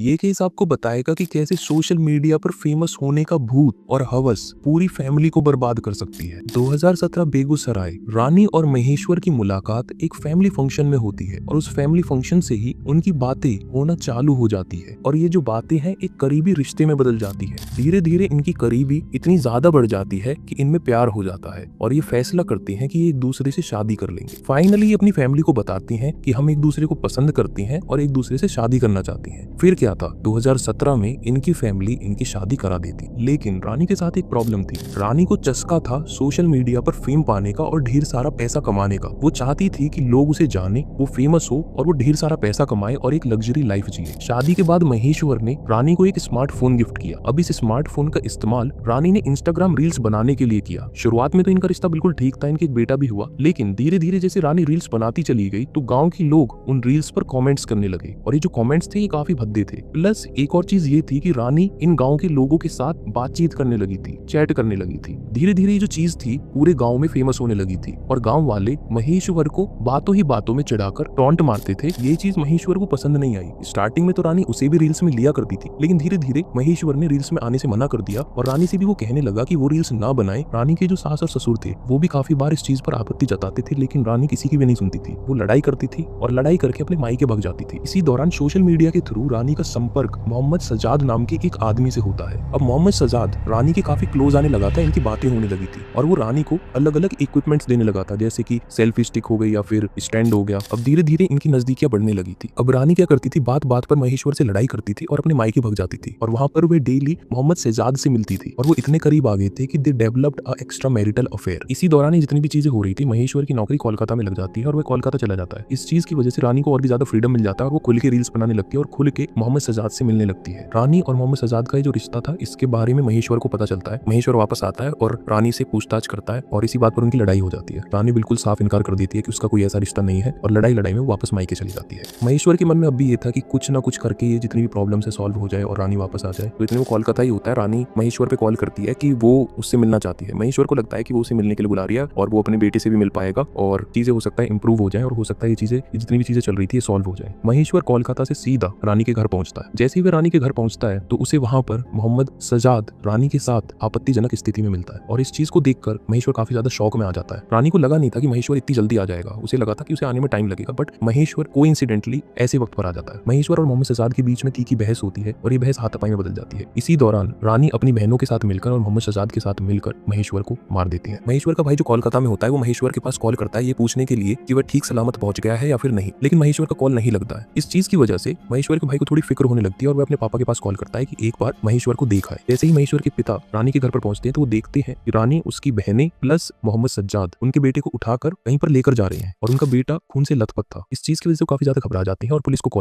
ये केस आपको बताएगा कि कैसे सोशल मीडिया पर फेमस होने का भूत और हवस पूरी फैमिली को बर्बाद कर सकती है। 2017 बेगूसराय, रानी और महेश्वर की मुलाकात एक फैमिली फंक्शन में होती है और उस फैमिली फंक्शन से ही उनकी बातें होना चालू हो जाती है और ये जो बातें हैं एक करीबी रिश्ते में बदल जाती है। धीरे धीरे इनकी करीबी इतनी ज्यादा बढ़ जाती है कि इनमें प्यार हो जाता है और ये फैसला करते हैं कि ये एक दूसरे से शादी कर लेंगे। फाइनली अपनी फैमिली को बताती हैं कि हम एक दूसरे को पसंद करती हैं और एक दूसरे से शादी करना चाहती हैं। फिर क्या था, 2017 में इनकी फैमिली इनकी शादी करा देती। लेकिन रानी के साथ एक प्रॉब्लम थी। रानी को चस्का था सोशल मीडिया पर फेम पाने का और ढेर सारा पैसा कमाने का। वो चाहती थी कि लोग उसे जाने, वो फेमस हो और वो ढेर सारा पैसा कमाए और एक लग्जरी लाइफ जिए। शादी के बाद महेश्वर ने रानी को एक स्मार्टफोन गिफ्ट किया। अब इस स्मार्टफोन का इस्तेमाल रानी ने इंस्टाग्राम रील्स बनाने के लिए किया। शुरुआत में तो इनका रिश्ता बिल्कुल ठीक था, इनके एक बेटा भी हुआ। लेकिन धीरे धीरे जैसे रानी रील्स बनाती चली गई तो गाँव के लोग उन रील्स पर कॉमेंट्स करने लगे और ये जो कॉमेंट्स थे ये काफी भद्दे थे। प्लस एक और चीज ये थी कि रानी इन गांव के लोगों के साथ बातचीत करने लगी थी, चैट करने लगी थी। धीरे धीरे ये जो चीज थी पूरे गांव में फेमस होने लगी थी और गांव वाले महेश्वर को बातों ही बातों में चिढ़ाकर टॉन्ट मारते थे। ये चीज महेश्वर को पसंद नहीं आई। स्टार्टिंग में तो रानी उसे भी रील्स में लिया करती थी, लेकिन धीरे धीरे महेश्वर ने रील्स में आने से मना कर दिया और रानी से भी वो कहने लगा कि वो रील्स ना बनाए। रानी के जो सास और ससुर थे वो भी काफी बार इस चीज पर आपत्ति जताते थे, लेकिन रानी किसी की भी नहीं सुनती थी। वो लड़ाई करती थी और लड़ाई करके अपने मायके भाग जाती थी। इसी दौरान सोशल मीडिया के थ्रू रानी का संपर्क मोहम्मद सजाद नाम के एक आदमी से होता है। अब मोहम्मद सजाद रानी के काफी क्लोज आने लगा था, इनकी बातें होने लगी थी और वो रानी को अलग अलग इक्विपमेंट्स देने लगा था, जैसे कि सेल्फी स्टिक हो गई या फिर स्टैंड हो गया। अब धीरे धीरे इनकी नजदीकियां बढ़ने लगी थी। अब रानी क्या करती थी, बात बात पर महेश्वर से लड़ाई करती थी और अपने मायके भाग जाती थी और वहां पर वे डेली मोहम्मद सजाद से मिलती थी और वो इतने करीब आ गए थे कि they developed a extra marital affair. इसी दौरान ही जितनी भी चीजें हो रही थी, महेश्वर की नौकरी कोलकाता में लग जाती है और वह कोलकाता चला जाता है। इस चीज की वजह से रानी को और भी ज्यादा फ्रीडम मिल जाता है और वो खुल के रील्स बनाने लगती है और खुल के मोहम्मद सजाद से मिलने लगती है। रानी और मोहम्मद सजाद का जो रिश्ता था इसके बारे में महेश्वर को पता चलता है। महेश्वर वापस आता है और रानी से पूछताछ करता है और इसी बात पर उनकी लड़ाई हो जाती है। रानी बिल्कुल साफ इनकार कर देती है कि उसका कोई ऐसा रिश्ता नहीं है और लड़ाई लड़ाई में वापस मायके चली जाती है। महेश्वर के मन में अब भी ये था कि कुछ ना कुछ करके ये जितनी भी प्रॉब्लम है सॉल्व हो जाए और रानी वापस आ जाए। तो इतने वो कोलकाता ही होता है। रानी महेश्वर पे कॉल करती है कि वो उससे मिलना चाहती है। महेश्वर को लगता है कि वो उसे मिलने के लिए बुला रही है और वो अपने बेटे से भी मिल पाएगा और चीजें हो सकता है इंप्रूव हो जाए और हो सकता है ये चीजें जितनी भी चीजें चल रही थी सॉल्व हो जाए। महेश्वर कोलकाता से सीधा रानी के घर पहुंचता है। जैसे ही वह रानी के घर पहुंचता है तो उसे वहां पर मोहम्मद सजाद रानी के साथ आपत्तिजनक स्थिति में मिलता है और इस चीज को देखकर महेश्वर काफी ज्यादा शॉक में आ जाता है। रानी को लगा नहीं था कि महेश्वर इतनी जल्दी आ जाएगा, उसे लगा था कि उसे आने में टाइम लगेगा, बट महेश्वर कोइंसिडेंटली ऐसे वक्त पर आ जाता है। महेश्वर और मोहम्मद सजाद के बीच में तीखी बहस होती है और ये बहस हाथापाई में बदल जाती है। इसी दौरान रानी अपनी बहनों के साथ मिलकर और मोहम्मद सजाद के साथ मिलकर महेश्वर को मार देती है। महेश्वर का भाई जो कोलकाता में होता है वो महेश्वर के पास कॉल करता है ये पूछने के लिए कि वह ठीक सलामत पहुंच गया है या फिर नहीं, लेकिन महेश्वर का कॉल नहीं लगता है। इस चीज की वजह से महेश्वर के भाई को थोड़ी फिक्र होने लगती है और वह अपने पापा के पास कॉल करता है कि एक बार महेश्वर को देखा है। जैसे ही महेश्वर के पिता रानी के घर पर पहुंचते हैं तो वो देखते हैं कि रानी, उसकी बहनें प्लस मोहम्मद सज्जाद उनके बेटे को उठाकर कहीं पर लेकर जा रहे हैं और उनका बेटा खून से लथपथ था। इस चीज की वजह से काफी ज्यादा घबरा जाती है और पुलिस को कॉल